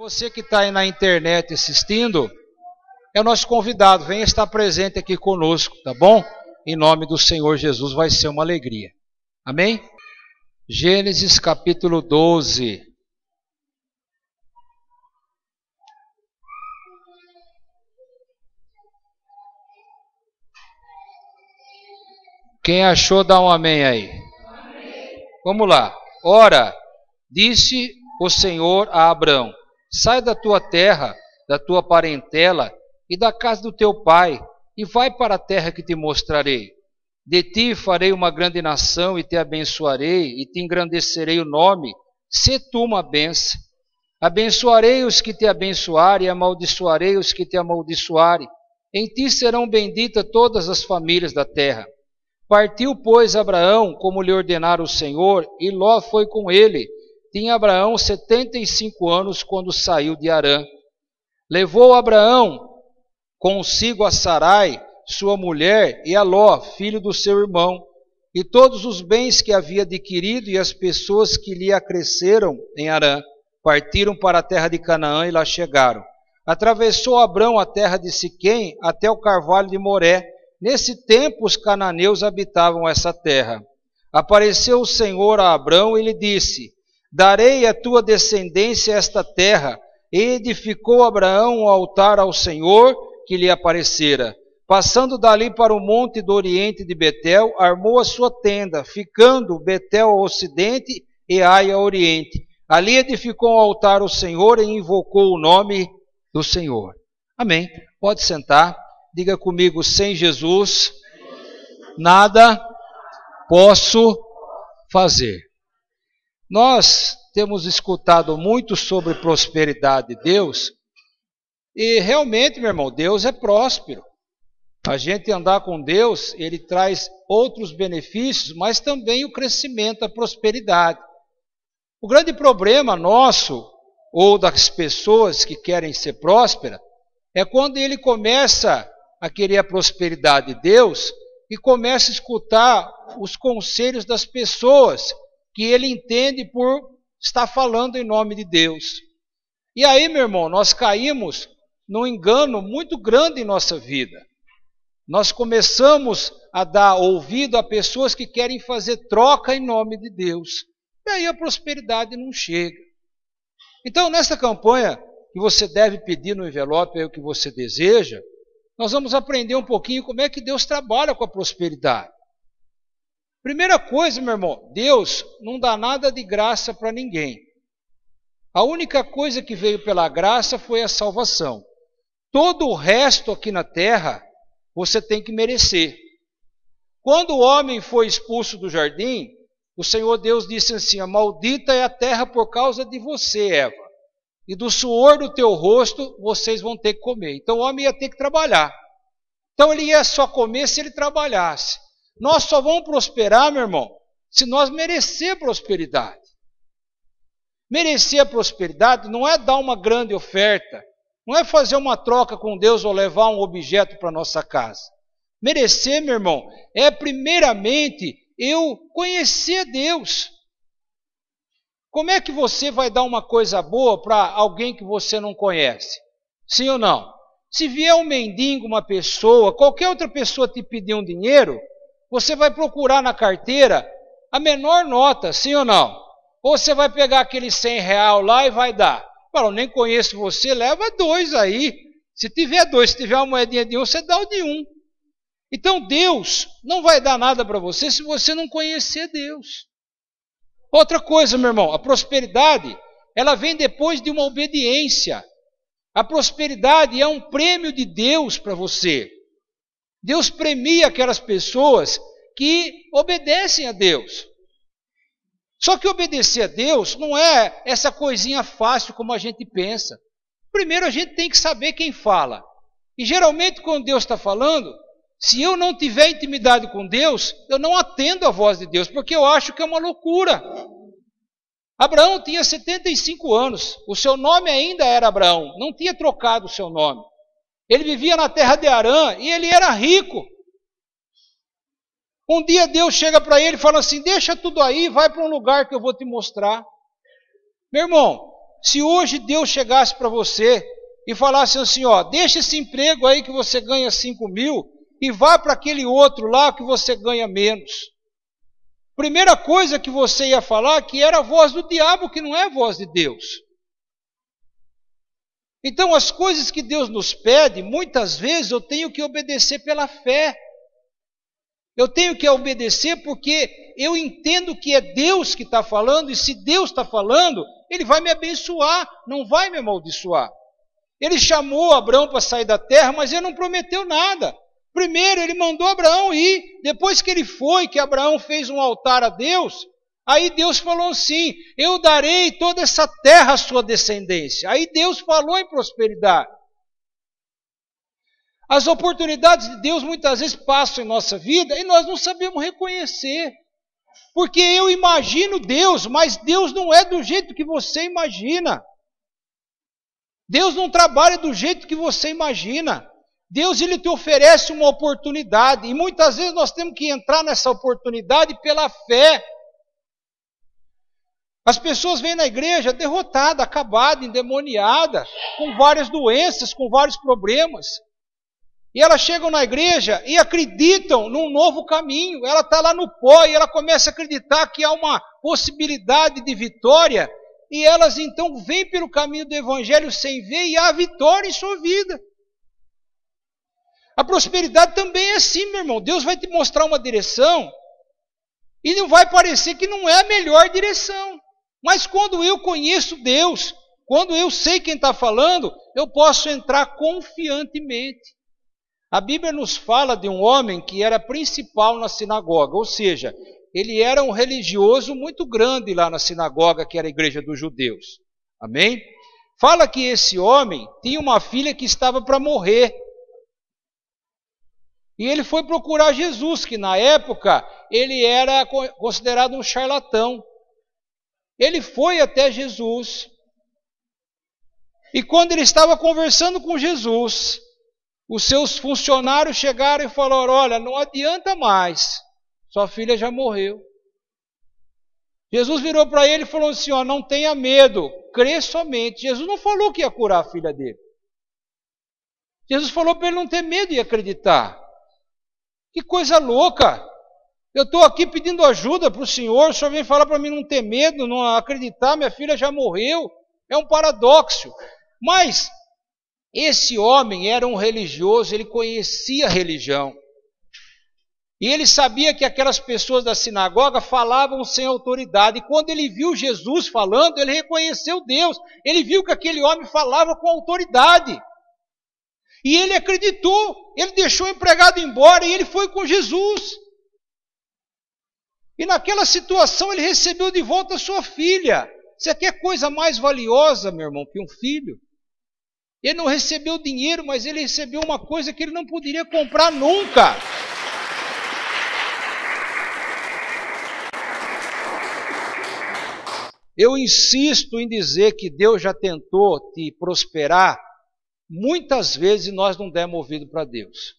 Você que está aí na internet assistindo, é o nosso convidado, venha estar presente aqui conosco, tá bom? Em nome do Senhor Jesus, vai ser uma alegria. Amém? Gênesis capítulo 12. Quem achou, dá um amém aí. Amém. Vamos lá. Ora, disse o Senhor a Abrão: sai da tua terra, da tua parentela e da casa do teu pai, e vai para a terra que te mostrarei. De ti farei uma grande nação, e te abençoarei, e te engrandecerei o nome. Sê tu uma bênção. Abençoarei os que te abençoarem, e amaldiçoarei os que te amaldiçoarem. Em ti serão benditas todas as famílias da terra. Partiu, pois, Abraão, como lhe ordenara o Senhor, e Ló foi com ele. Tinha Abraão 75 anos quando saiu de Harã. Levou Abraão consigo a Sarai, sua mulher, e a Ló, filho do seu irmão, e todos os bens que havia adquirido e as pessoas que lhe acresceram em Harã. Partiram para a terra de Canaã e lá chegaram. Atravessou Abrão a terra de Siquém até o carvalho de Moré. Nesse tempo os cananeus habitavam essa terra. Apareceu o Senhor a Abrão e lhe disse: darei à tua descendência esta terra. E edificou Abraão um altar ao Senhor que lhe aparecera. Passando dali para o monte do oriente de Betel, armou a sua tenda, ficando Betel ao ocidente e Ai ao oriente. Ali edificou um altar ao Senhor e invocou o nome do Senhor. Amém. Pode sentar. Diga comigo: sem Jesus, nada posso fazer. Nós temos escutado muito sobre prosperidade de Deus, e realmente, meu irmão, Deus é próspero. A gente andar com Deus, Ele traz outros benefícios, mas também o crescimento, a prosperidade. O grande problema nosso, ou das pessoas que querem ser prósperas, é quando ele começa a querer a prosperidade de Deus e começa a escutar os conselhos das pessoas que ele entende por estar falando em nome de Deus. E aí, meu irmão, nós caímos num engano muito grande em nossa vida. Nós começamos a dar ouvido a pessoas que querem fazer troca em nome de Deus. E aí a prosperidade não chega. Então, nessa campanha que você deve pedir no envelope aí o que você deseja, nós vamos aprender um pouquinho como é que Deus trabalha com a prosperidade. Primeira coisa, meu irmão, Deus não dá nada de graça para ninguém. A única coisa que veio pela graça foi a salvação. Todo o resto aqui na terra, você tem que merecer. Quando o homem foi expulso do jardim, o Senhor Deus disse assim: maldita é a terra por causa de você, Eva. E do suor do teu rosto vocês vão ter que comer. Então o homem ia ter que trabalhar. Então ele ia só comer se ele trabalhasse. Nós só vamos prosperar, meu irmão, se nós merecer prosperidade. Merecer a prosperidade não é dar uma grande oferta, não é fazer uma troca com Deus ou levar um objeto para nossa casa. Merecer, meu irmão, é primeiramente eu conhecer Deus. Como é que você vai dar uma coisa boa para alguém que você não conhece? Sim ou não? Se vier um mendigo, uma pessoa, qualquer outra pessoa te pedir um dinheiro, você vai procurar na carteira a menor nota, sim ou não? Ou você vai pegar aquele R$100 lá e vai dar. Fala, eu nem conheço você, leva 2 aí. Se tiver 2, se tiver uma moedinha de 1, você dá o de 1. Então Deus não vai dar nada para você se você não conhecer Deus. Outra coisa, meu irmão, a prosperidade, ela vem depois de uma obediência. A prosperidade é um prêmio de Deus para você. Deus premia aquelas pessoas que obedecem a Deus. Só que obedecer a Deus não é essa coisinha fácil como a gente pensa. Primeiro a gente tem que saber quem fala. E geralmente quando Deus está falando, se eu não tiver intimidade com Deus, eu não atendo a voz de Deus, porque eu acho que é uma loucura. Abraão tinha 75 anos, o seu nome ainda era Abraão, não tinha trocado o seu nome. Ele vivia na terra de Harã e ele era rico. Um dia Deus chega para ele e fala assim: deixa tudo aí, vai para um lugar que eu vou te mostrar. Meu irmão, se hoje Deus chegasse para você e falasse assim, ó, deixa esse emprego aí que você ganha 5.000 e vá para aquele outro lá que você ganha menos. Primeira coisa que você ia falar que era a voz do diabo, que não é a voz de Deus. Então as coisas que Deus nos pede, muitas vezes eu tenho que obedecer pela fé. Eu tenho que obedecer porque eu entendo que é Deus que está falando, e se Deus está falando, Ele vai me abençoar, não vai me amaldiçoar. Ele chamou Abraão para sair da terra, mas Ele não prometeu nada. Primeiro Ele mandou Abraão ir, depois que ele foi, que Abraão fez um altar a Deus, aí Deus falou assim, eu darei toda essa terra à sua descendência. Aí Deus falou em prosperidade. As oportunidades de Deus muitas vezes passam em nossa vida e nós não sabemos reconhecer. Porque eu imagino Deus, mas Deus não é do jeito que você imagina. Deus não trabalha do jeito que você imagina. Deus, Ele te oferece uma oportunidade. E muitas vezes nós temos que entrar nessa oportunidade pela fé. As pessoas vêm na igreja derrotadas, acabadas, endemoniadas, com várias doenças, com vários problemas. E elas chegam na igreja e acreditam num novo caminho. Ela está lá no pó e ela começa a acreditar que há uma possibilidade de vitória. E elas então vêm pelo caminho do evangelho sem ver e há vitória em sua vida. A prosperidade também é assim, meu irmão. Deus vai te mostrar uma direção e não vai parecer que não é a melhor direção. Mas quando eu conheço Deus, quando eu sei quem está falando, eu posso entrar confiantemente. A Bíblia nos fala de um homem que era principal na sinagoga, ou seja, ele era um religioso muito grande lá na sinagoga, que era a igreja dos judeus. Amém? Fala que esse homem tinha uma filha que estava para morrer. E ele foi procurar Jesus, que na época ele era considerado um charlatão. Ele foi até Jesus. E quando ele estava conversando com Jesus, os seus funcionários chegaram e falaram, olha, não adianta mais, sua filha já morreu. Jesus virou para ele e falou assim, ó, não tenha medo, crê somente. Jesus não falou que ia curar a filha dele. Jesus falou para ele não ter medo e acreditar. Que coisa louca! Eu estou aqui pedindo ajuda para o senhor vem falar para mim não ter medo, não acreditar, minha filha já morreu. É um paradoxo. Mas esse homem era um religioso, ele conhecia a religião. E ele sabia que aquelas pessoas da sinagoga falavam sem autoridade. E quando ele viu Jesus falando, ele reconheceu Deus. Ele viu que aquele homem falava com autoridade. E ele acreditou. Ele deixou o empregado embora e ele foi com Jesus. E naquela situação ele recebeu de volta a sua filha. Você quer coisa mais valiosa, meu irmão, que um filho? Ele não recebeu dinheiro, mas ele recebeu uma coisa que ele não poderia comprar nunca. Eu insisto em dizer que Deus já tentou te prosperar muitas vezes e nós não demos ouvido para Deus.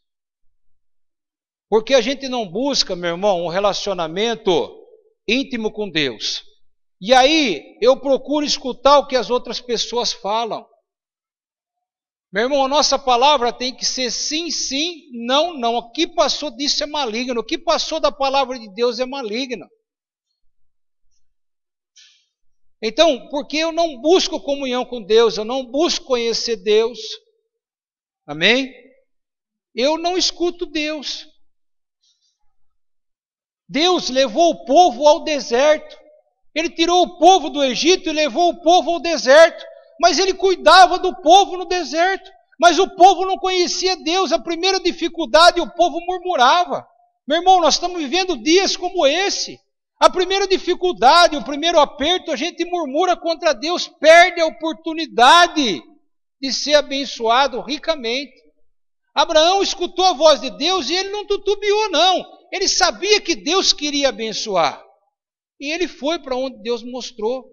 Porque a gente não busca, meu irmão, um relacionamento íntimo com Deus. E aí eu procuro escutar o que as outras pessoas falam. Meu irmão, a nossa palavra tem que ser sim, sim, não, não. O que passou disso é maligno. O que passou da palavra de Deus é maligno. Então, porque eu não busco comunhão com Deus, eu não busco conhecer Deus, amém? Eu não escuto Deus. Deus levou o povo ao deserto. Ele tirou o povo do Egito e levou o povo ao deserto. Mas ele cuidava do povo no deserto. Mas o povo não conhecia Deus. A primeira dificuldade, o povo murmurava. Meu irmão, nós estamos vivendo dias como esse. A primeira dificuldade, o primeiro aperto, a gente murmura contra Deus, perde a oportunidade de ser abençoado ricamente. Abraão escutou a voz de Deus e ele não titubeou, não. Ele sabia que Deus queria abençoar. E ele foi para onde Deus mostrou.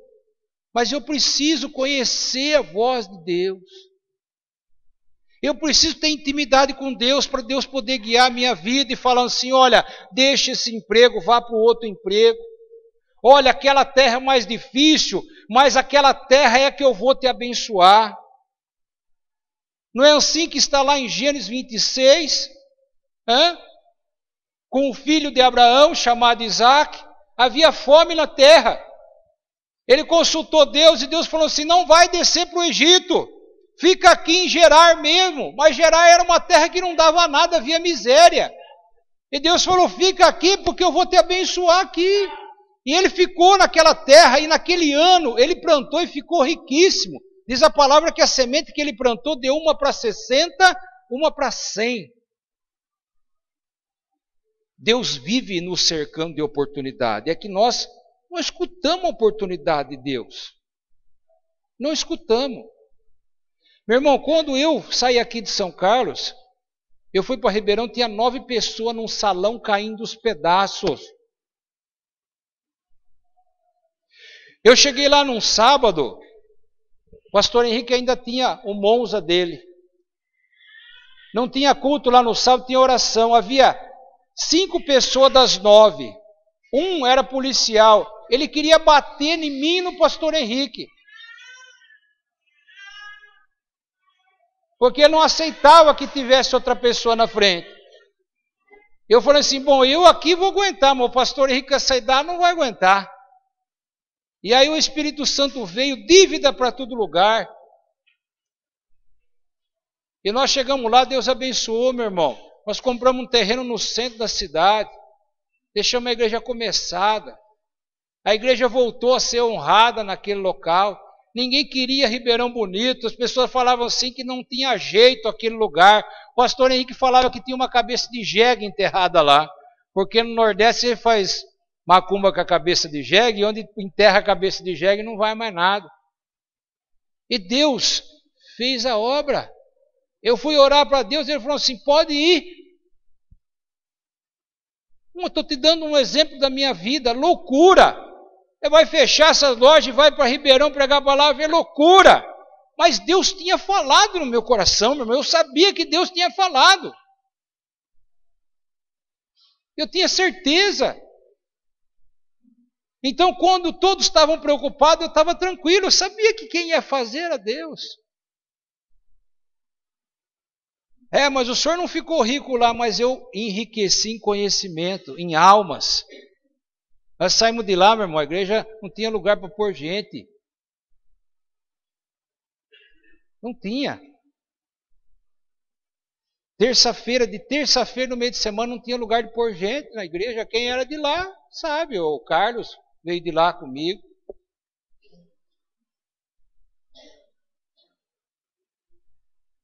Mas eu preciso conhecer a voz de Deus. Eu preciso ter intimidade com Deus para Deus poder guiar a minha vida e falar assim, olha, deixa esse emprego, vá para o outro emprego. Olha, aquela terra é mais difícil, mas aquela terra é que eu vou te abençoar. Não é assim que está lá em Gênesis 26? Com o filho de Abraão, chamado Isaac, havia fome na terra. Ele consultou Deus e Deus falou assim, não vai descer para o Egito, fica aqui em Gerar mesmo. Mas Gerar era uma terra que não dava nada, havia miséria. E Deus falou, fica aqui porque eu vou te abençoar aqui. E ele ficou naquela terra e naquele ano ele plantou e ficou riquíssimo. Diz a palavra que a semente que ele plantou deu uma para 60, uma para 100. Deus vive nos cercando de oportunidade. É que nós não escutamos a oportunidade de Deus. Não escutamos. Meu irmão, quando eu saí aqui de São Carlos, eu fui para Ribeirão, tinha 9 pessoas num salão caindo os pedaços. Eu cheguei lá num sábado, o pastor Henrique ainda tinha o Monza dele. Não tinha culto lá no sábado, tinha oração. Havia 5 pessoas das 9. Um era policial. Ele queria bater em mim e no pastor Henrique. Porque ele não aceitava que tivesse outra pessoa na frente. Eu falei assim, bom, eu aqui vou aguentar, mas o pastor Henrique aceitar não vai aguentar. E aí o Espírito Santo veio, dívida para todo lugar. E nós chegamos lá, Deus abençoou, meu irmão. Nós compramos um terreno no centro da cidade. Deixamos a igreja começada. A igreja voltou a ser honrada naquele local. Ninguém queria Ribeirão Bonito. As pessoas falavam assim que não tinha jeito aquele lugar. O pastor Henrique falava que tinha uma cabeça de jegue enterrada lá. Porque no Nordeste ele faz macumba com a cabeça de jegue, e onde enterra a cabeça de jegue não vai mais nada. E Deus fez a obra. Eu fui orar para Deus e ele falou assim, pode ir. Eu estou te dando um exemplo da minha vida, loucura. Você vai fechar essas lojas e vai para Ribeirão pregar a palavra, é loucura. Mas Deus tinha falado no meu coração, meu irmão. Eu sabia que Deus tinha falado. Eu tinha certeza. Então, quando todos estavam preocupados, eu estava tranquilo. Eu sabia que quem ia fazer era Deus. Mas o senhor não ficou rico lá, mas eu enriqueci em conhecimento, em almas. Nós saímos de lá, meu irmão, a igreja não tinha lugar para pôr gente. Não tinha. De terça-feira, no meio de semana, não tinha lugar de pôr gente na igreja. Quem era de lá, sabe, o Carlos veio de lá comigo.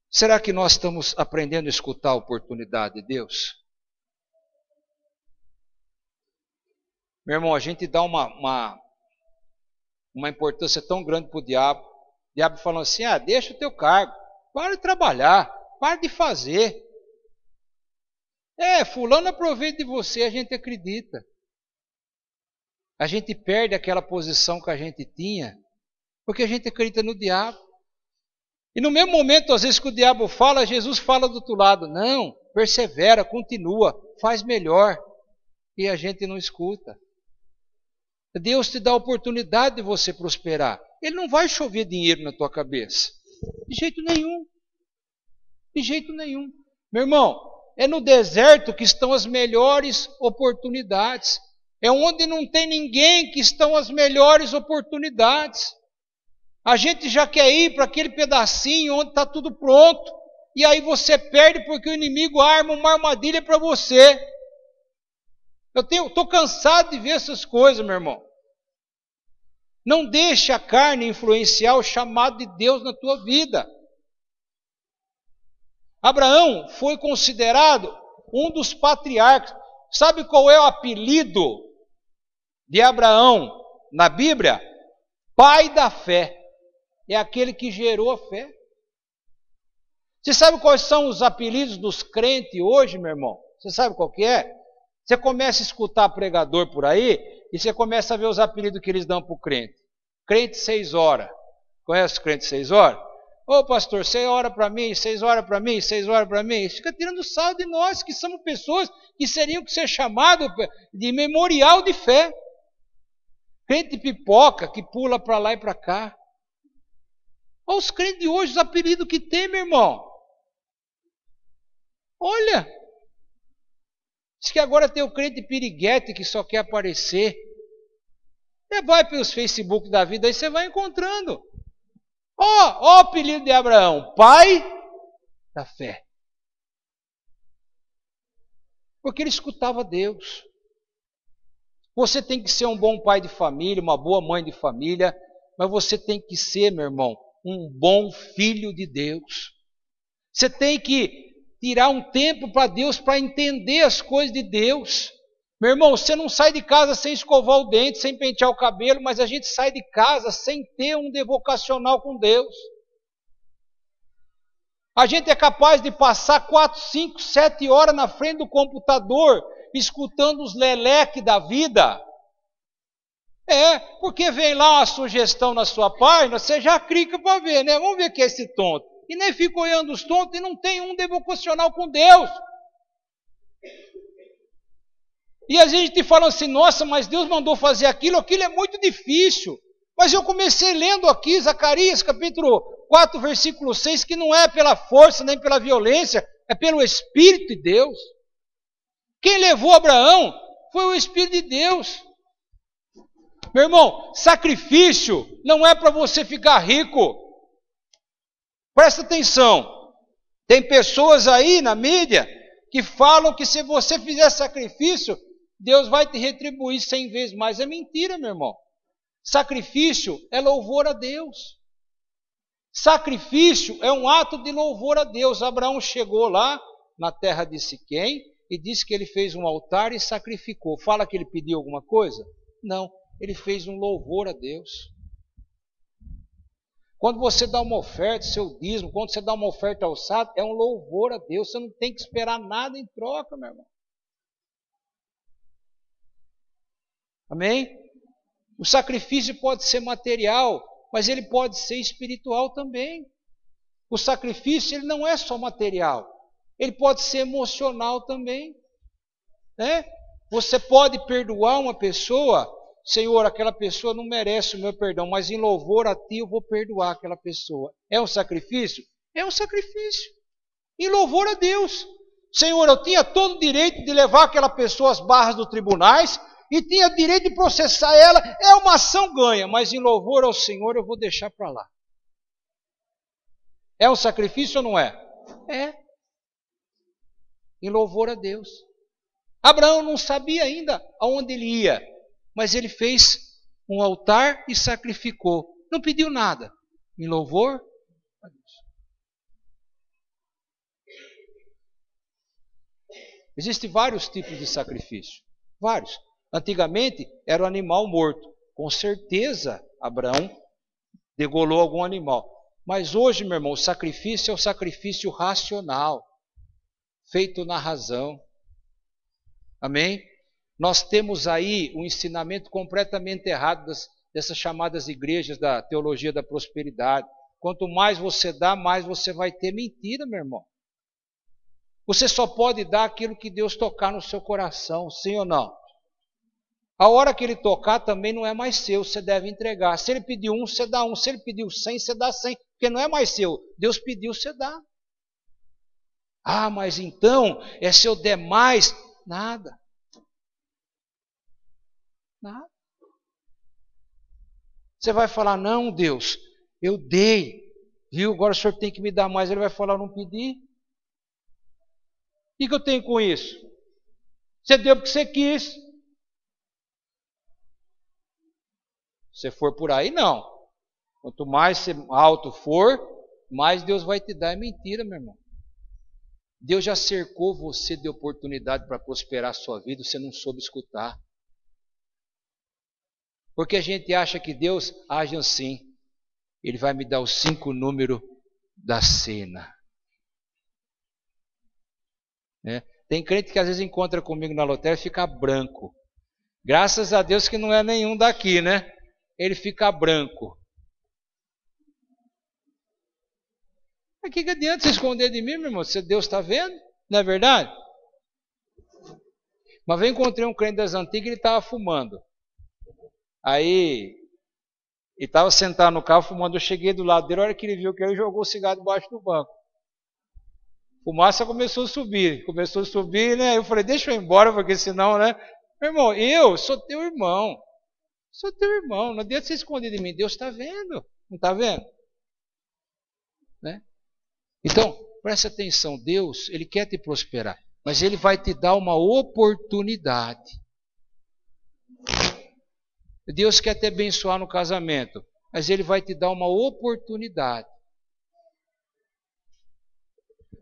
Será que nós estamos aprendendo a escutar a oportunidade de Deus? Meu irmão, a gente dá uma importância tão grande para o diabo. O diabo falando assim, deixa o teu cargo, para de trabalhar, para de fazer. Fulano aproveita de você, a gente acredita. A gente perde aquela posição que a gente tinha, porque a gente acredita no diabo. E no mesmo momento, às vezes que o diabo fala, Jesus fala do outro lado. Não, persevera, continua, faz melhor. E a gente não escuta. Deus te dá a oportunidade de você prosperar. Ele não vai chover dinheiro na tua cabeça. De jeito nenhum. De jeito nenhum. Meu irmão, é no deserto que estão as melhores oportunidades. É onde não tem ninguém que estão as melhores oportunidades. A gente já quer ir para aquele pedacinho onde está tudo pronto. E aí você perde porque o inimigo arma uma armadilha para você. Eu estou cansado de ver essas coisas, meu irmão. Não deixe a carne influenciar o chamado de Deus na tua vida. Abraão foi considerado um dos patriarcas. Sabe qual é o apelido de Abraão na Bíblia? Pai da fé. É aquele que gerou a fé. Você sabe quais são os apelidos dos crentes hoje, meu irmão? Você sabe qual que é? Você começa a escutar pregador por aí e você começa a ver os apelidos que eles dão para o crente. Crente 6 horas. Conhece o crente 6 horas? Ô pastor, 6 horas para mim, 6 horas para mim, 6 horas para mim. Fica tirando sal de nós, que somos pessoas que seriam que ser chamados de memorial de fé. Crente pipoca que pula para lá e para cá. Olha os crentes de hoje, os apelidos que tem, meu irmão. Olha. Diz que agora tem o crente piriguete que só quer aparecer. Você vai pelos Facebook da vida, aí você vai encontrando. Ó o apelido de Abraão, pai da fé. Porque ele escutava Deus. Você tem que ser um bom pai de família, uma boa mãe de família, mas você tem que ser, meu irmão, um bom filho de Deus. Você tem que tirar um tempo para Deus, para entender as coisas de Deus. Meu irmão, você não sai de casa sem escovar o dente, sem pentear o cabelo, mas a gente sai de casa sem ter um devocional com Deus. A gente é capaz de passar 4, 5, 7 horas na frente do computador, escutando os leleques da vida. Porque vem lá uma sugestão na sua página, você já clica para ver, né? Vamos ver que é esse tonto. E nem fica olhando os tontos e não tem um devocional com Deus. E a gente fala assim, nossa, mas Deus mandou fazer aquilo é muito difícil. Mas eu comecei lendo aqui, Zacarias capítulo 4, versículo 6, que não é pela força nem pela violência, é pelo Espírito de Deus. Quem levou Abraão foi o Espírito de Deus. Meu irmão, sacrifício não é para você ficar rico. Presta atenção. Tem pessoas aí na mídia que falam que se você fizer sacrifício, Deus vai te retribuir 100 vezes mais. É mentira, meu irmão. Sacrifício é louvor a Deus. Sacrifício é um ato de louvor a Deus. Abraão chegou lá na terra de Siquém e disse que ele fez um altar e sacrificou. Fala que ele pediu alguma coisa? Não, ele fez um louvor a Deus. Quando você dá uma oferta, seu dízimo, quando você dá uma oferta alçada, é um louvor a Deus. Você não tem que esperar nada em troca, meu irmão. Amém? O sacrifício pode ser material, mas ele pode ser espiritual também. O sacrifício ele não é só material, ele pode ser emocional também. Né? Você pode perdoar uma pessoa, Senhor, aquela pessoa não merece o meu perdão, mas em louvor a Ti eu vou perdoar aquela pessoa. É um sacrifício? É um sacrifício. Em louvor a Deus. Senhor, eu tinha todo o direito de levar aquela pessoa às barras dos tribunais, e tinha direito de processar ela, é uma ação ganha, mas em louvor ao Senhor eu vou deixar para lá. É um sacrifício ou não é? É. Em louvor a Deus. Abraão não sabia ainda aonde ele ia, mas ele fez um altar e sacrificou. Não pediu nada. Em louvor a Deus. Existem vários tipos de sacrifício. Vários. Antigamente era o animal morto. Com certeza Abraão degolou algum animal. Mas hoje, meu irmão, o sacrifício é o sacrifício racional, feito na razão. Amém? Nós temos aí um ensinamento completamente errado dessas chamadas igrejas da teologia da prosperidade. Quanto mais você dá, mais você vai ter. Mentira, meu irmão. Você só pode dar aquilo que Deus tocar no seu coração, sim ou não? A hora que ele tocar também não é mais seu, você deve entregar. Se ele pediu 1, você dá 1. Se ele pediu 100, você dá 100. Porque não é mais seu. Deus pediu, você dá. Ah, mas então, se eu der mais, nada. Nada. Você vai falar, não, Deus, eu dei. Viu? Agora o senhor tem que me dar mais. Ele vai falar, eu não pedi. O que eu tenho com isso? Você deu porque você quis. Se for por aí, não. Quanto mais alto for, mais Deus vai te dar. É mentira, meu irmão. Deus já cercou você de oportunidade para prosperar a sua vida, você não soube escutar. Porque a gente acha que Deus age assim. Ele vai me dar os 5 números da cena. Tem crente que às vezes encontra comigo na lotérica e fica branco. Graças a Deus que não é nenhum daqui, né? Ele fica branco. Mas que adianta você esconder de mim, meu irmão? Se Deus está vendo, não é verdade? Uma vez encontrei um crente das antigas e ele estava fumando. Aí, ele estava sentado no carro fumando, eu cheguei do lado dele, a hora que ele viu que ele jogou o cigarro debaixo do banco. Fumaça começou a subir, né? Eu falei, deixa eu ir embora, porque senão, né? Meu irmão, eu sou teu irmão. Sou teu irmão, não adianta você esconder de mim. Deus está vendo, não está vendo? Né? Então, preste atenção, Deus, Ele quer te prosperar, mas Ele vai te dar uma oportunidade. Deus quer te abençoar no casamento, mas Ele vai te dar uma oportunidade.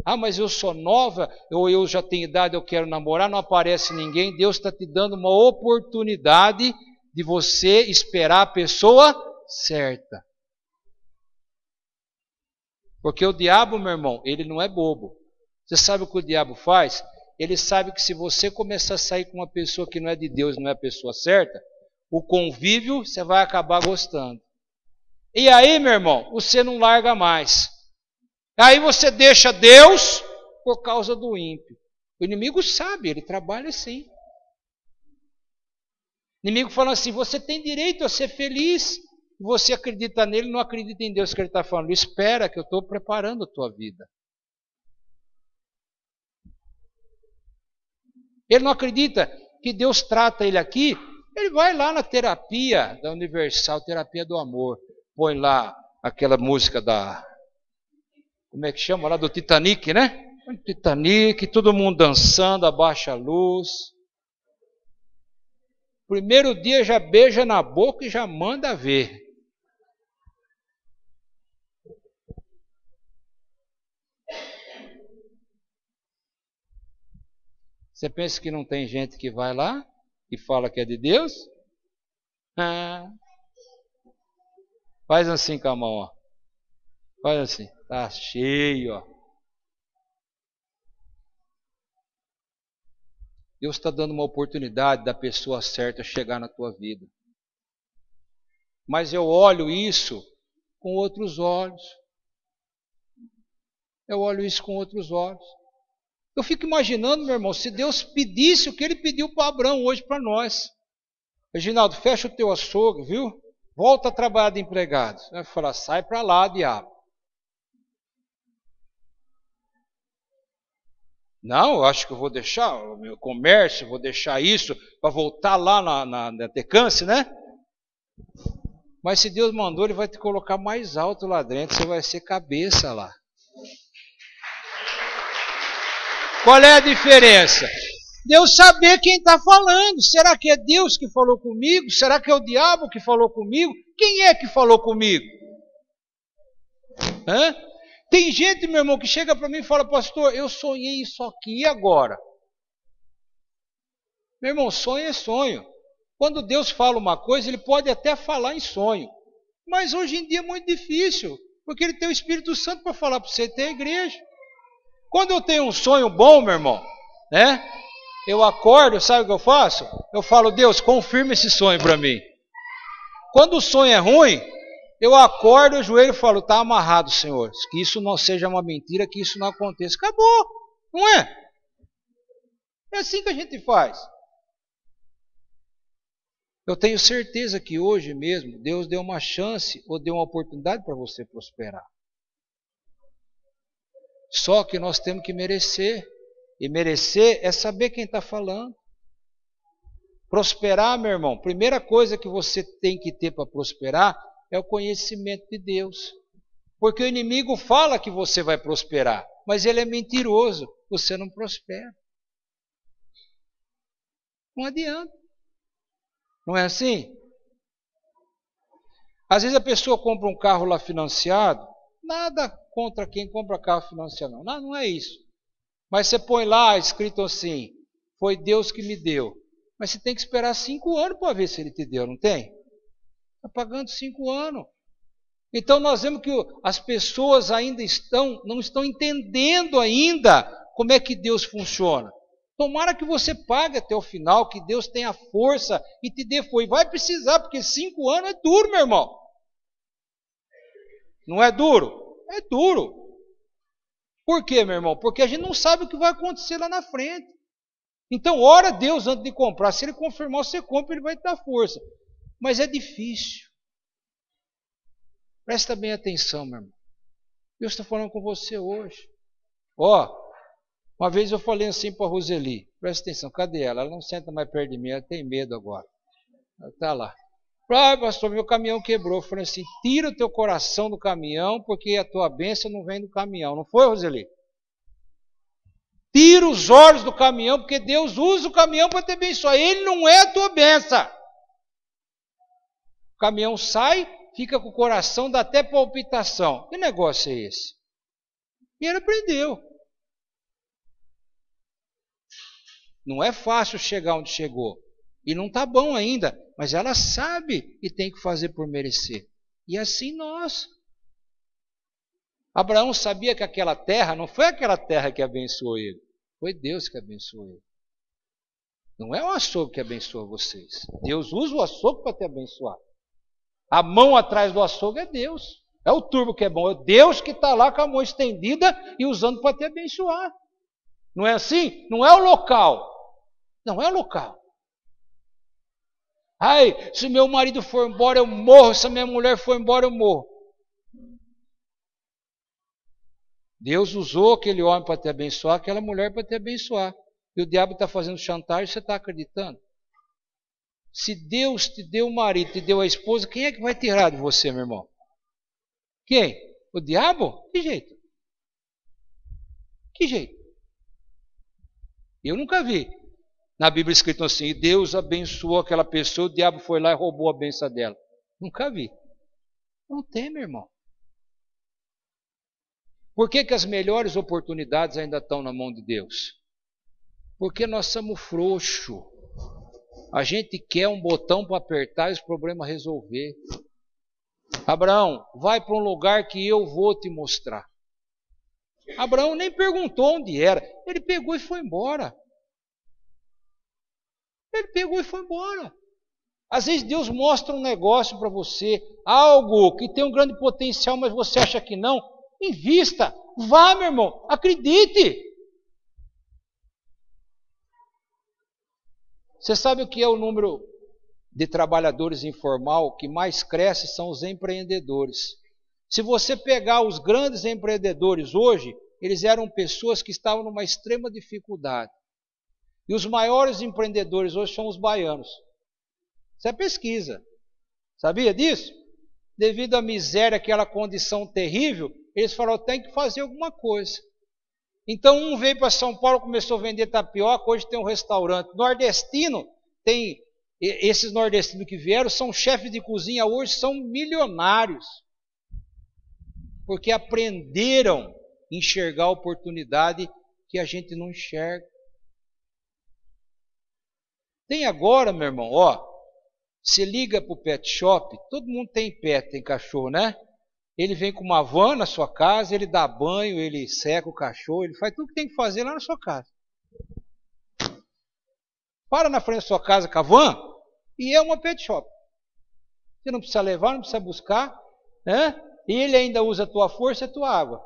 Ah, mas eu sou nova, ou eu já tenho idade, eu quero namorar, não aparece ninguém. Deus está te dando uma oportunidade de você esperar a pessoa certa. Porque o diabo, meu irmão, ele não é bobo. Você sabe o que o diabo faz? Ele sabe que se você começar a sair com uma pessoa que não é de Deus, não é a pessoa certa, o convívio você vai acabar gostando. E aí, meu irmão, você não larga mais. Aí você deixa Deus por causa do ímpio. O inimigo sabe, ele trabalha assim. O inimigo fala assim, você tem direito a ser feliz. Você acredita nele, não acredita em Deus que ele está falando. Espera que eu estou preparando a tua vida. Ele não acredita que Deus trata ele aqui. Ele vai lá na terapia da Universal, terapia do amor. Põe lá aquela música da... Como é que chama? Lá do Titanic, né? Titanic, todo mundo dançando, abaixa a luz. Primeiro dia já beija na boca e já manda ver. Você pensa que não tem gente que vai lá e fala que é de Deus? Faz assim com a mão, ó. Faz assim. Tá cheio, ó. Deus está dando uma oportunidade da pessoa certa chegar na tua vida. Mas eu olho isso com outros olhos. Eu olho isso com outros olhos. Eu fico imaginando, meu irmão, se Deus pedisse o que Ele pediu para Abraão hoje para nós. Reginaldo, fecha o teu açougue, viu? Volta a trabalhar de empregado. Vai falar, sai para lá, diabo. Não, eu acho que eu vou deixar o meu comércio, vou deixar isso para voltar lá na Tecance, né? Mas se Deus mandou, Ele vai te colocar mais alto lá dentro, você vai ser cabeça lá. Qual é a diferença? Deus saber quem está falando. Será que é Deus que falou comigo? Será que é o diabo que falou comigo? Quem é que falou comigo? Hã? Tem gente, meu irmão, que chega para mim e fala, pastor, eu sonhei isso aqui e agora? Meu irmão, sonho é sonho. Quando Deus fala uma coisa, Ele pode até falar em sonho. Mas hoje em dia é muito difícil, porque Ele tem o Espírito Santo para falar para você, tem a igreja. Quando eu tenho um sonho bom, meu irmão, né? Eu acordo, sabe o que eu faço? Eu falo, Deus, confirma esse sonho para mim. Quando o sonho é ruim, eu acordo, eu joelho e falo, está amarrado, Senhor. Que isso não seja uma mentira, que isso não aconteça. Acabou, não é? É assim que a gente faz. Eu tenho certeza que hoje mesmo, Deus deu uma chance ou deu uma oportunidade para você prosperar. Só que nós temos que merecer. E merecer é saber quem está falando. Prosperar, meu irmão, primeira coisa que você tem que ter para prosperar é o conhecimento de Deus. Porque o inimigo fala que você vai prosperar, mas ele é mentiroso, você não prospera. Não adianta. Não é assim? Às vezes a pessoa compra um carro lá financiado, nada contra quem compra carro financiado, não. Não é isso. Mas você põe lá escrito assim, foi Deus que me deu. Mas você tem que esperar 5 anos para ver se Ele te deu, não tem? Está pagando 5 anos. Então nós vemos que as pessoas ainda não estão entendendo ainda como é que Deus funciona. Tomara que você pague até o final, que Deus tenha força e te dê força. Vai precisar, porque 5 anos é duro, meu irmão. Não é duro? É duro. Por quê, meu irmão? Porque a gente não sabe o que vai acontecer lá na frente. Então, ora a Deus antes de comprar. Se Ele confirmar, você compra, Ele vai te dar força. Mas é difícil. Presta bem atenção, meu irmão. Deus está falando com você hoje. Uma vez eu falei assim para a Roseli, presta atenção, cadê ela? Ela não senta mais perto de mim, ela tem medo agora. Ela está lá. Pastor, meu caminhão quebrou. Eu falei assim, tira o teu coração do caminhão, porque a tua bênção não vem do caminhão. Não foi, Roseli? Tira os olhos do caminhão, porque Deus usa o caminhão para te abençoar. Ele não é a tua bênção. O caminhão sai, fica com o coração, dá até palpitação. Que negócio é esse? E ele aprendeu. Não é fácil chegar onde chegou. E não está bom ainda, mas ela sabe que tem que fazer por merecer. E assim nós. Abraão sabia que aquela terra, não foi aquela terra que abençoou ele. Foi Deus que abençoou ele. Não é o açougue que abençoa vocês. Deus usa o açougue para te abençoar. A mão atrás do açougue é Deus. É o turbo que é bom. É Deus que está lá com a mão estendida e usando para te abençoar. Não é assim? Não é o local. Não é o local. Ai, se meu marido for embora eu morro. Se a minha mulher for embora eu morro. Deus usou aquele homem para te abençoar, aquela mulher para te abençoar. E o diabo está fazendo chantagem e você está acreditando. Se Deus te deu o marido, te deu a esposa, quem é que vai tirar de você, meu irmão? Quem? O diabo? Que jeito? Que jeito? Eu nunca vi na Bíblia escrito assim, Deus abençoou aquela pessoa, o diabo foi lá e roubou a benção dela. Nunca vi. Não tem, meu irmão. Por que as melhores oportunidades ainda estão na mão de Deus? Porque nós somos frouxos. A gente quer um botão para apertar e os problemas resolver. Abraão, vai para um lugar que eu vou te mostrar. Abraão nem perguntou onde era. Ele pegou e foi embora. Ele pegou e foi embora. Às vezes Deus mostra um negócio para você, algo que tem um grande potencial, mas você acha que não. Invista. Vá, meu irmão. Acredite. Você sabe o que é o número de trabalhadores informal que mais cresce? São os empreendedores. Se você pegar os grandes empreendedores hoje, eles eram pessoas que estavam numa extrema dificuldade. E os maiores empreendedores hoje são os baianos. Isso é pesquisa. Sabia disso? Devido à miséria, aquela condição terrível, eles falaram, tem que fazer alguma coisa. Então um veio para São Paulo, começou a vender tapioca, hoje tem um restaurante. Nordestino, esses nordestinos que vieram, são chefes de cozinha, hoje são milionários. Porque aprenderam a enxergar a oportunidade que a gente não enxerga. Tem agora, meu irmão, você liga para o pet shop, todo mundo tem pet, tem cachorro, né? Ele vem com uma van na sua casa, ele dá banho, ele seca o cachorro, ele faz tudo que tem que fazer lá na sua casa. Para na frente da sua casa com a van e é uma pet shop. Você não precisa levar, não precisa buscar, né? E ele ainda usa a tua força e a tua água.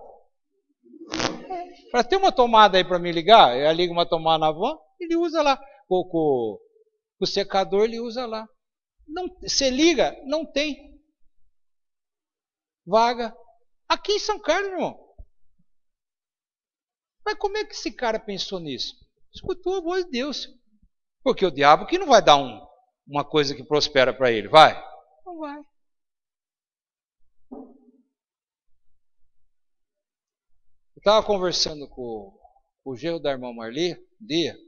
Para ter uma tomada aí para me ligar, eu ligo uma tomada na van, ele usa lá. O secador ele usa lá. Não, você liga, não tem vaga. Aqui em São Carlos, irmão. Mas como é que esse cara pensou nisso? Escutou a voz de Deus. Porque o diabo que não vai dar uma coisa que prospera para ele, vai? Não vai. Eu estava conversando com o genro da irmã Marli, um dia.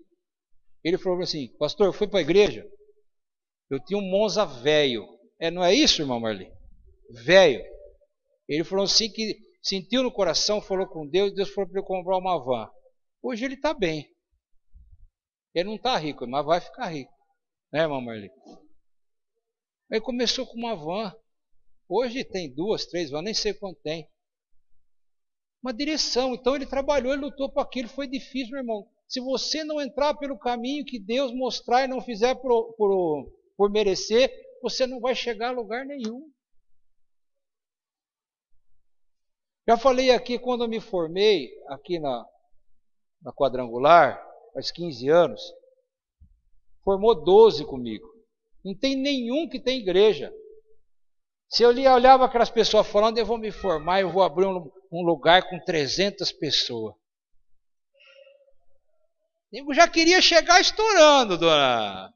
Ele falou assim, pastor, eu fui para a igreja, eu tinha um Monza velho. Não é isso, irmão Marli? Velho. Ele falou assim que sentiu no coração, falou com Deus, Deus falou para ele comprar uma van. Hoje ele está bem. Ele não está rico, mas vai ficar rico. Né, irmão Marli? Ele começou com uma van. Hoje tem 2, 3 vans, nem sei quanto tem. Uma direção. Então ele trabalhou, ele lutou para aquilo, foi difícil, meu irmão. Se você não entrar pelo caminho que Deus mostrar e não fizer por merecer, você não vai chegar a lugar nenhum. Já falei aqui, quando eu me formei, aqui na Quadrangular, faz 15 anos, formou 12 comigo. Não tem nenhum que tem igreja. Se eu olhava aquelas pessoas falando, eu vou me formar, eu vou abrir um lugar com 300 pessoas. Eu já queria chegar estourando, dona.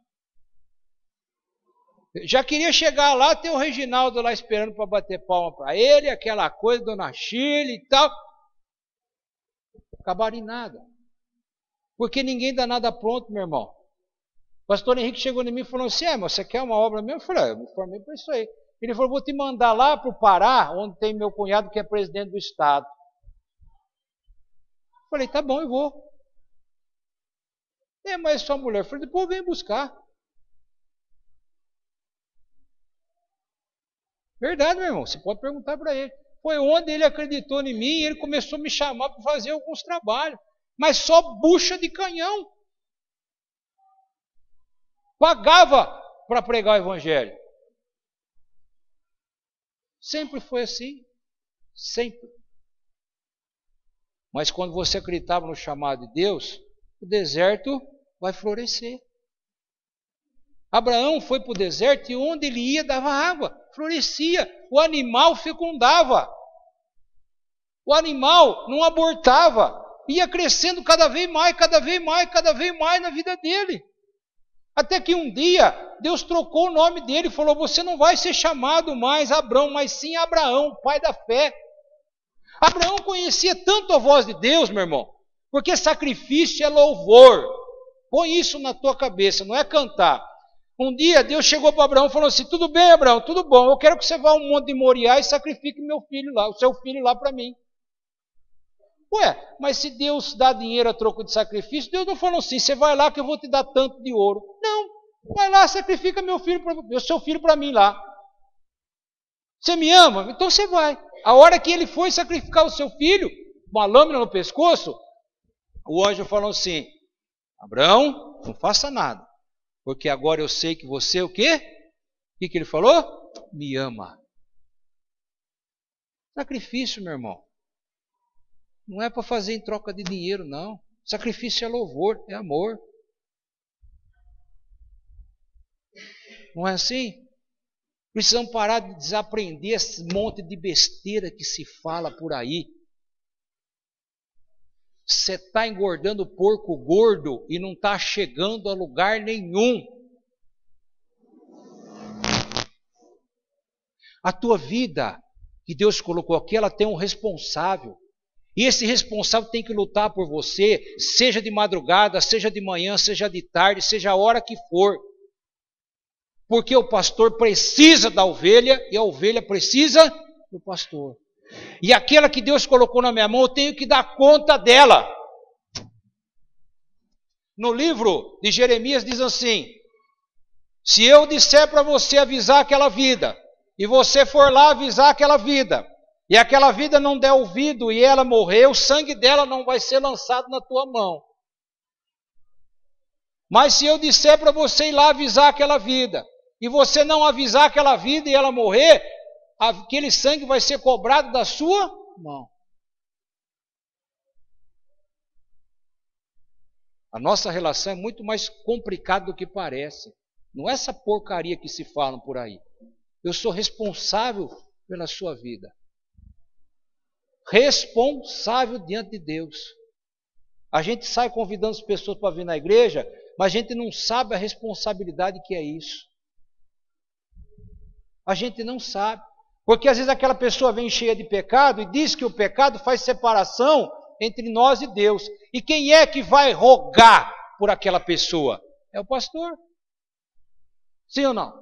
Eu já queria chegar lá, ter o Reginaldo lá esperando para bater palma para ele, aquela coisa, dona Chile e tal. Acabaram em nada. Porque ninguém dá nada pronto, meu irmão. O pastor Henrique chegou em mim e falou assim, mas você quer uma obra mesmo? Eu falei, eu me formei para isso aí. Ele falou, vou te mandar lá para o Pará, onde tem meu cunhado que é presidente do estado. Eu falei, tá bom, eu vou. Mas sua mulher. Eu falei, depois vem buscar. Verdade, meu irmão, você pode perguntar para ele. Foi onde ele acreditou em mim e ele começou a me chamar para fazer alguns trabalhos. Mas só bucha de canhão. Pagava para pregar o evangelho. Sempre foi assim. Sempre. Mas quando você acreditava no chamado de Deus, o deserto vai florescer. Abraão foi para o deserto e onde ele ia dava água, florescia. O animal fecundava. O animal não abortava. Ia crescendo cada vez mais, cada vez mais, cada vez mais na vida dele. Até que um dia, Deus trocou o nome dele e falou, você não vai ser chamado mais Abrão, mas sim Abraão, pai da fé. Abraão conhecia tanto a voz de Deus, meu irmão, porque sacrifício é louvor. Põe isso na tua cabeça, não é cantar. Um dia Deus chegou para Abraão e falou assim, tudo bem, Abraão, tudo bom, eu quero que você vá ao monte de Moriá e sacrifique meu filho lá, o seu filho lá para mim. Ué, mas se Deus dá dinheiro a troco de sacrifício, Deus não falou assim, você vai lá que eu vou te dar tanto de ouro. Não, vai lá, sacrifica meu seu filho para mim lá. Você me ama? Então você vai. A hora que ele foi sacrificar o seu filho, uma lâmina no pescoço, o anjo falou assim, Abraão, não faça nada, porque agora eu sei que você o quê? O que ele falou? Me ama. Sacrifício, meu irmão. Não é para fazer em troca de dinheiro, não. Sacrifício é louvor, é amor. Não é assim? Precisamos parar de desaprender esse monte de besteira que se fala por aí. Você está engordando porco gordo e não está chegando a lugar nenhum. A tua vida que Deus colocou aqui, ela tem um responsável. E esse responsável tem que lutar por você, seja de madrugada, seja de manhã, seja de tarde, seja a hora que for. Porque o pastor precisa da ovelha e a ovelha precisa do pastor. E aquela que Deus colocou na minha mão, eu tenho que dar conta dela. No livro de Jeremias diz assim, se eu disser para você avisar aquela vida, e você for lá avisar aquela vida, e aquela vida não der ouvido e ela morrer, o sangue dela não vai ser lançado na tua mão. Mas se eu disser para você ir lá avisar aquela vida, e você não avisar aquela vida e ela morrer, aquele sangue vai ser cobrado da sua mão. A nossa relação é muito mais complicada do que parece. Não é essa porcaria que se fala por aí. Eu sou responsável pela sua vida. Responsável diante de Deus. A gente sai convidando as pessoas para vir na igreja, mas a gente não sabe a responsabilidade que é isso. A gente não sabe. Porque às vezes aquela pessoa vem cheia de pecado e diz que o pecado faz separação entre nós e Deus. E quem é que vai rogar por aquela pessoa? É o pastor. Sim ou não?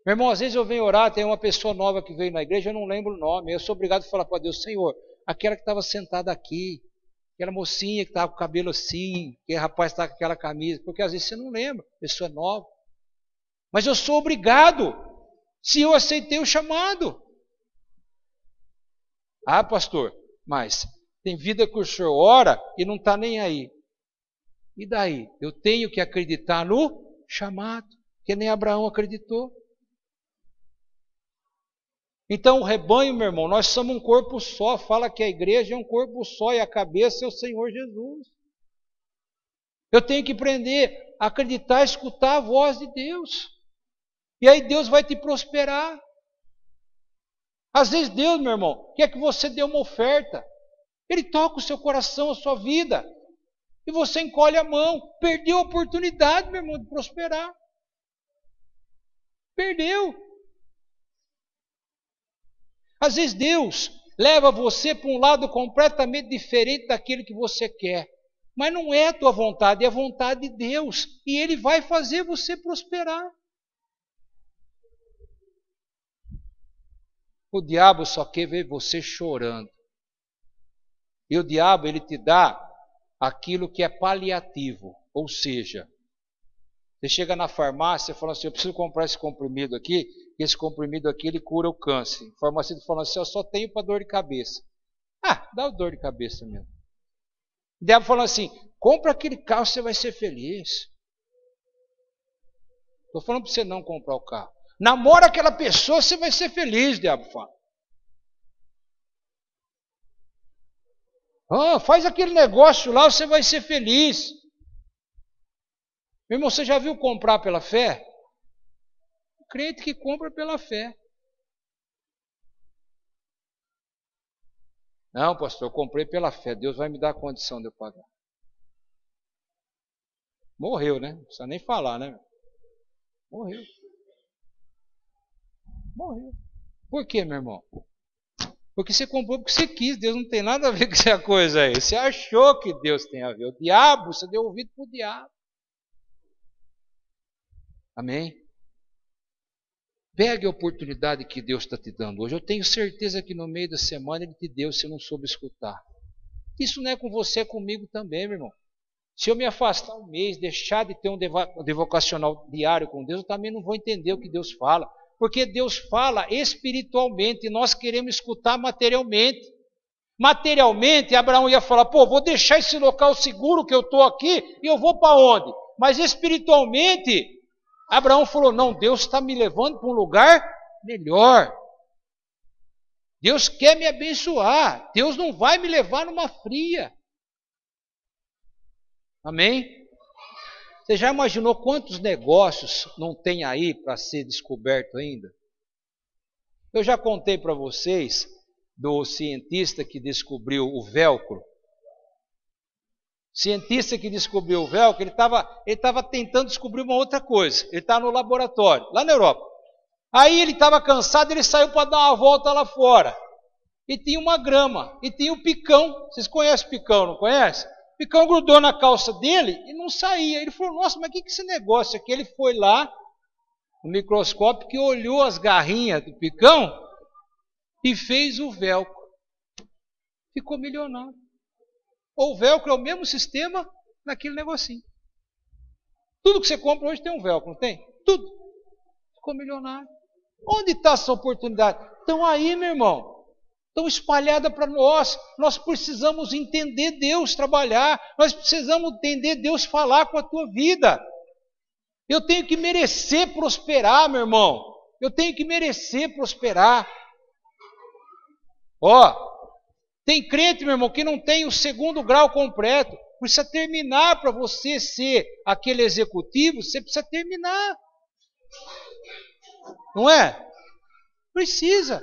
Meu irmão, às vezes eu venho orar, tem uma pessoa nova que veio na igreja, eu não lembro o nome, eu sou obrigado a falar para Deus, Senhor, aquela que estava sentada aqui, aquela mocinha que estava com o cabelo assim, aquele rapaz que estava com aquela camisa, porque às vezes você não lembra, pessoa nova. Mas eu sou obrigado, se eu aceitei o chamado. Ah, pastor, mas tem vida que o senhor ora e não está nem aí. E daí? Eu tenho que acreditar no chamado, que nem Abraão acreditou. Então o rebanho, meu irmão, nós somos um corpo só. Fala que a igreja é um corpo só e a cabeça é o Senhor Jesus. Eu tenho que aprender a acreditar, escutar a voz de Deus. E aí Deus vai te prosperar. Às vezes Deus, meu irmão, quer que você dê uma oferta. Ele toca o seu coração, a sua vida. E você encolhe a mão. Perdeu a oportunidade, meu irmão, de prosperar. Perdeu. Às vezes Deus leva você para um lado completamente diferente daquilo que você quer. Mas não é a tua vontade, é a vontade de Deus. E Ele vai fazer você prosperar. O diabo só quer ver você chorando. E o diabo, ele te dá aquilo que é paliativo. Ou seja, você chega na farmácia e fala assim, eu preciso comprar esse comprimido aqui, que esse comprimido aqui ele cura o câncer. O farmacêutico fala assim, eu só tenho para dor de cabeça. Ah, dá o dor de cabeça mesmo. O diabo fala assim, compra aquele carro, você vai ser feliz. Estou falando para você não comprar o carro. Namora aquela pessoa, você vai ser feliz, o diabo fala. Ah, faz aquele negócio lá, você vai ser feliz. Meu irmão, você já viu comprar pela fé? O crente que compra pela fé. Não, pastor, eu comprei pela fé. Deus vai me dar a condição de eu pagar. Morreu, né? Não precisa nem falar, né? Morreu. Morreu. Por quê, meu irmão? Porque você comprou porque você quis. Deus não tem nada a ver com essa coisa aí. Você achou que Deus tem a ver. O diabo, você deu ouvido para o diabo. Amém? Pegue a oportunidade que Deus está te dando hoje. Eu tenho certeza que no meio da semana Ele te deu, se não soube escutar. Isso não é com você, é comigo também, meu irmão. Se eu me afastar um mês, deixar de ter um devocacional diário com Deus, eu também não vou entender o que Deus fala. Porque Deus fala espiritualmente e nós queremos escutar materialmente. Materialmente, Abraão ia falar, pô, vou deixar esse local seguro que eu estou aqui e eu vou para onde? Mas espiritualmente, Abraão falou, não, Deus está me levando para um lugar melhor. Deus quer me abençoar. Deus não vai me levar numa fria. Amém? Você já imaginou quantos negócios não tem aí para ser descoberto ainda? Eu já contei para vocês do cientista que descobriu o velcro. Cientista que descobriu o velcro, ele estava tentando descobrir uma outra coisa. Ele estava no laboratório, lá na Europa. Aí ele estava cansado, ele saiu para dar uma volta lá fora. E tinha uma grama, e tinha o picão. Vocês conhecem o picão, não conhecem? O picão grudou na calça dele e não saía. Ele falou, nossa, mas o que é esse negócio aqui? Ele foi lá, no microscópio, que olhou as garrinhas do picão e fez o velcro. Ficou milionário. O velcro é o mesmo sistema naquele negocinho. Tudo que você compra hoje tem um velcro, não tem? Tudo. Ficou milionário. Onde está essa oportunidade? Estão aí, meu irmão. Estão espalhadas para nós. Nós precisamos entender Deus trabalhar. Nós precisamos entender Deus falar com a tua vida. Eu tenho que merecer prosperar, meu irmão. Eu tenho que merecer prosperar. Tem crente, meu irmão, que não tem o 2º grau completo. Precisa terminar para você ser aquele executivo. Você precisa terminar. Não é? Precisa.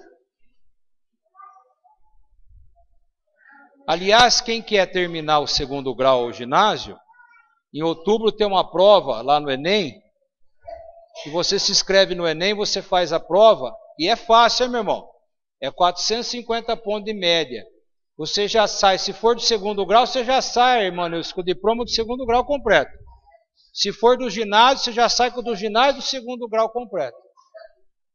Aliás, quem quer terminar o 2º grau ao ginásio, em outubro tem uma prova lá no Enem, e você se inscreve no Enem, você faz a prova, e é fácil, hein, meu irmão? É 450 pontos de média. Você já sai, se for do 2º grau, você já sai, irmão, com o diploma do 2º grau completo. Se for do ginásio, você já sai com o do ginásio do 2º grau completo.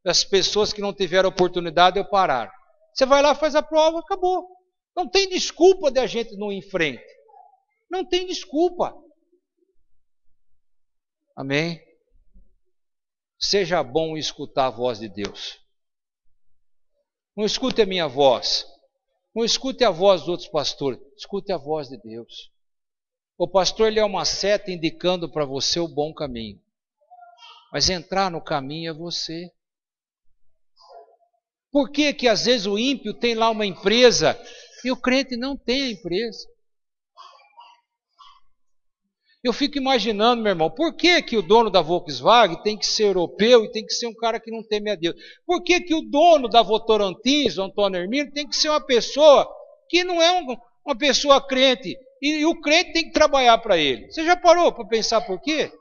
As pessoas que não tiveram oportunidade, eu pararam. Você vai lá, faz a prova, acabou. Não tem desculpa de a gente não ir em frente. Não tem desculpa. Amém? Seja bom escutar a voz de Deus. Não escute a minha voz. Não escute a voz dos outros pastores. Escute a voz de Deus. O pastor ele é uma seta indicando para você o bom caminho. Mas entrar no caminho é você. Por que que às vezes o ímpio tem lá uma empresa e o crente não tem a empresa? Eu fico imaginando, meu irmão, por que que o dono da Volkswagen tem que ser europeu e tem que ser um cara que não teme a Deus? Por que que o dono da Votorantins, o Antônio Hermínio, tem que ser uma pessoa que não é uma pessoa crente? E o crente tem que trabalhar para ele. Você já parou para pensar por quê?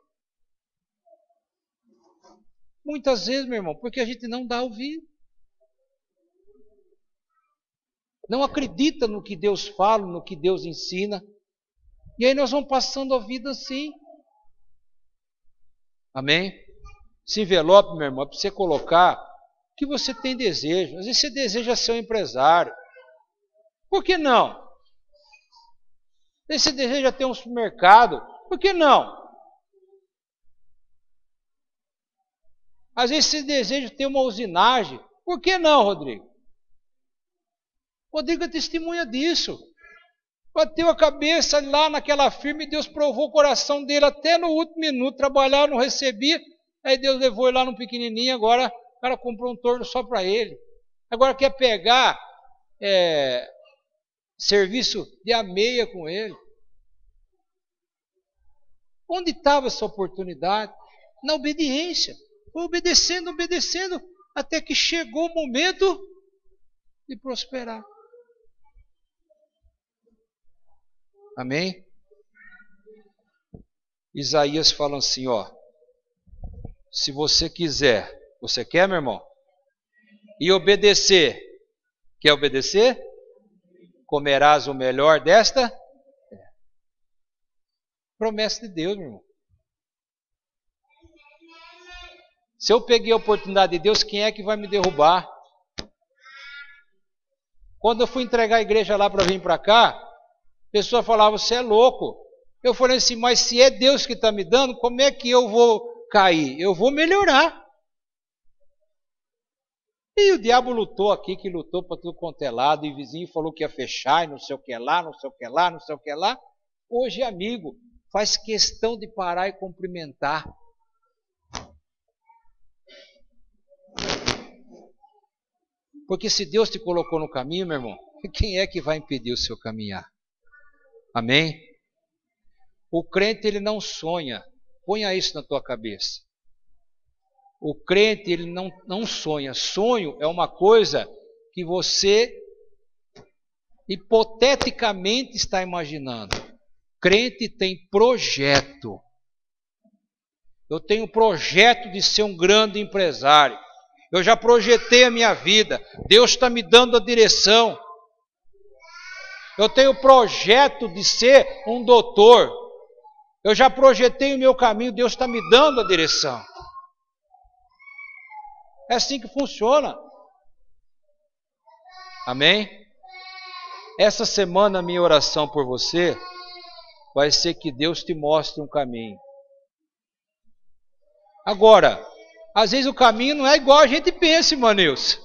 Muitas vezes, meu irmão, porque a gente não dá ouvido. Não acredita no que Deus fala, no que Deus ensina. E aí nós vamos passando a vida assim. Amém? Esse envelope, meu irmão, é para você colocar o que você tem desejo. Às vezes você deseja ser um empresário. Por que não? Às vezes você deseja ter um supermercado. Por que não? Às vezes você deseja ter uma usinagem. Por que não, Rodrigo? Rodrigo é testemunha disso. Bateu a cabeça lá naquela firma e Deus provou o coração dele até no último minuto. Trabalhar, não recebia. Aí Deus levou ele lá no pequenininho. Agora o cara comprou um torno só para ele. Agora quer pegar serviço de ameia com ele. Onde estava essa oportunidade? Na obediência. Foi obedecendo, obedecendo, até que chegou o momento de prosperar. Amém? Isaías fala assim, ó. Se você quiser, você quer, meu irmão? E obedecer. Quer obedecer? Comerás o melhor desta? Promessa de Deus, meu irmão. Se eu peguei a oportunidade de Deus, quem é que vai me derrubar? Quando eu fui entregar a igreja lá para vir para cá, a pessoa falava, você é louco. Eu falei assim, mas se é Deus que está me dando, como é que eu vou cair? Eu vou melhorar. E o diabo lutou aqui, que lutou para tudo quanto é lado, e o vizinho falou que ia fechar, e não sei o que lá, não sei o que lá, não sei o que lá. Hoje, amigo, faz questão de parar e cumprimentar. Porque se Deus te colocou no caminho, meu irmão, quem é que vai impedir o seu caminhar? Amém? O crente, ele não sonha. Ponha isso na tua cabeça. O crente, ele não sonha. Sonho é uma coisa que você hipoteticamente está imaginando. Crente tem projeto. Eu tenho projeto de ser um grande empresário. Eu já projetei a minha vida. Deus está me dando a direção. Eu tenho projeto de ser um doutor. Eu já projetei o meu caminho. Deus está me dando a direção. É assim que funciona. Amém? Essa semana a minha oração por você vai ser que Deus te mostre um caminho. Agora, às vezes o caminho não é igual a gente pensa, irmão Nilson.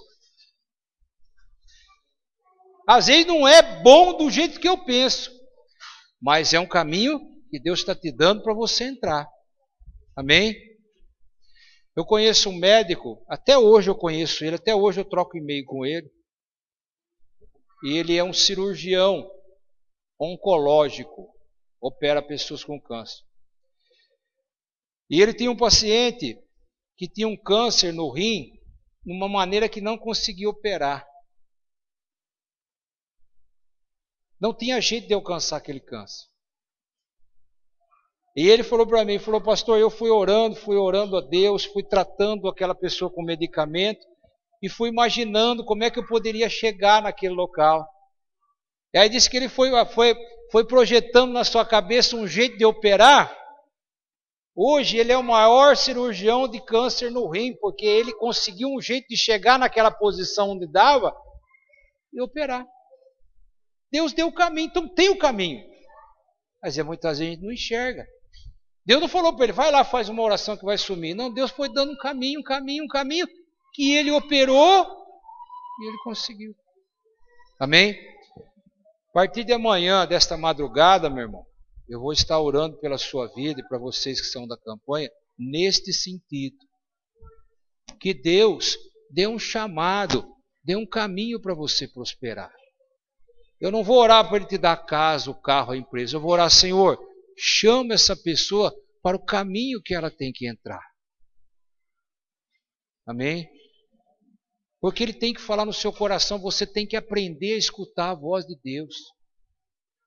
Às vezes não é bom do jeito que eu penso. Mas é um caminho que Deus está te dando para você entrar. Amém? Eu conheço um médico, até hoje eu conheço ele, até hoje eu troco e-mail com ele. E ele é um cirurgião oncológico, opera pessoas com câncer. E ele tinha um paciente que tinha um câncer no rim, de uma maneira que não conseguia operar. Não tinha jeito de alcançar aquele câncer. E ele falou para mim, falou, pastor, eu fui orando a Deus, fui tratando aquela pessoa com medicamento e fui imaginando como é que eu poderia chegar naquele local. E aí disse que ele foi projetando na sua cabeça um jeito de operar. Hoje ele é o maior cirurgião de câncer no rim, porque ele conseguiu um jeito de chegar naquela posição onde dava e operar. Deus deu o caminho, então tem o caminho. Mas muitas vezes a gente não enxerga. Deus não falou para ele, vai lá, faz uma oração que vai sumir. Não, Deus foi dando um caminho, que ele operou e ele conseguiu. Amém? A partir de amanhã, desta madrugada, meu irmão, eu vou estar orando pela sua vida e para vocês que são da campanha, neste sentido. Que Deus dê um chamado, dê um caminho para você prosperar. Eu não vou orar para Ele te dar a casa, o carro, a empresa. Eu vou orar, Senhor, chama essa pessoa para o caminho que ela tem que entrar. Amém? Porque Ele tem que falar no seu coração, você tem que aprender a escutar a voz de Deus.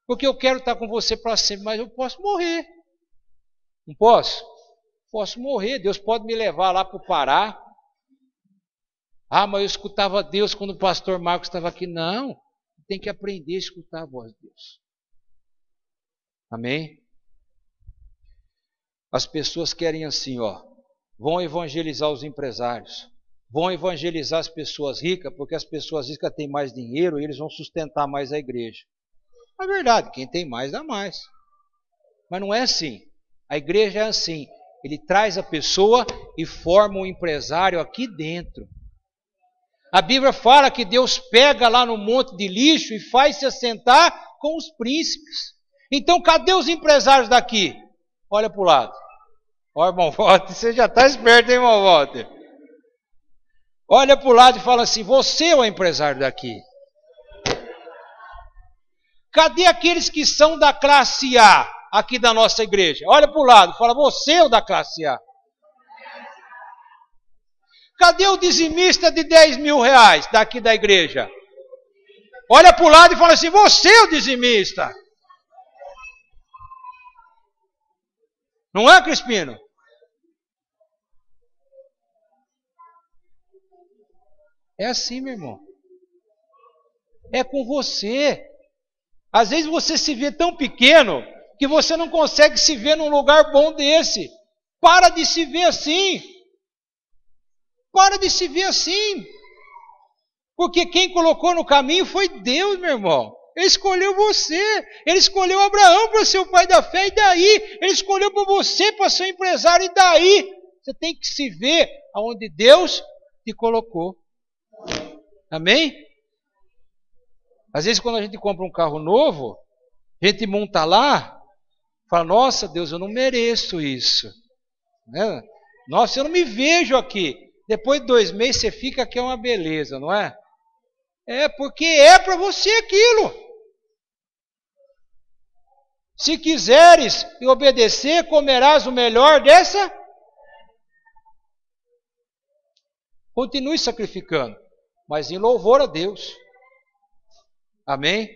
Porque eu quero estar com você para sempre, mas eu posso morrer. Não posso? Posso morrer, Deus pode me levar lá para o Pará. Ah, mas eu escutava Deus quando o pastor Marcos estava aqui. Não, tem que aprender a escutar a voz de Deus. Amém? As pessoas querem assim, ó, vão evangelizar os empresários, vão evangelizar as pessoas ricas, porque as pessoas ricas têm mais dinheiro e eles vão sustentar mais a igreja. É verdade, quem tem mais dá mais. Mas não é assim. A igreja é assim. Ele traz a pessoa e forma um empresário aqui dentro. A Bíblia fala que Deus pega lá no monte de lixo e faz se assentar com os príncipes. Então, cadê os empresários daqui? Olha para o lado. Olha, irmão Walter, você já está esperto, hein, irmão Walter? Olha para o lado e fala assim, você é o empresário daqui. Cadê aqueles que são da classe A aqui da nossa igreja? Olha para o lado, fala, você é o da classe A. Cadê o dizimista de 10 mil reais daqui da igreja? Olha para o lado e fala assim, você é o dizimista. Não é, Crispino? É assim, meu irmão. É com você. Às vezes você se vê tão pequeno que você não consegue se ver num lugar bom desse. Para de se ver assim. Para de se ver assim. Porque quem colocou no caminho foi Deus, meu irmão. Ele escolheu você. Ele escolheu Abraão para ser o pai da fé. E daí? Ele escolheu para você para ser empresário. E daí? Você tem que se ver aonde Deus te colocou. Amém? Às vezes quando a gente compra um carro novo, a gente monta lá, fala, nossa Deus, eu não mereço isso. Né? Nossa, eu não me vejo aqui. Depois de 2 meses você fica que é uma beleza, não é? É porque é para você aquilo. Se quiseres e obedecer, comerás o melhor dessa. Continue sacrificando, mas em louvor a Deus. Amém?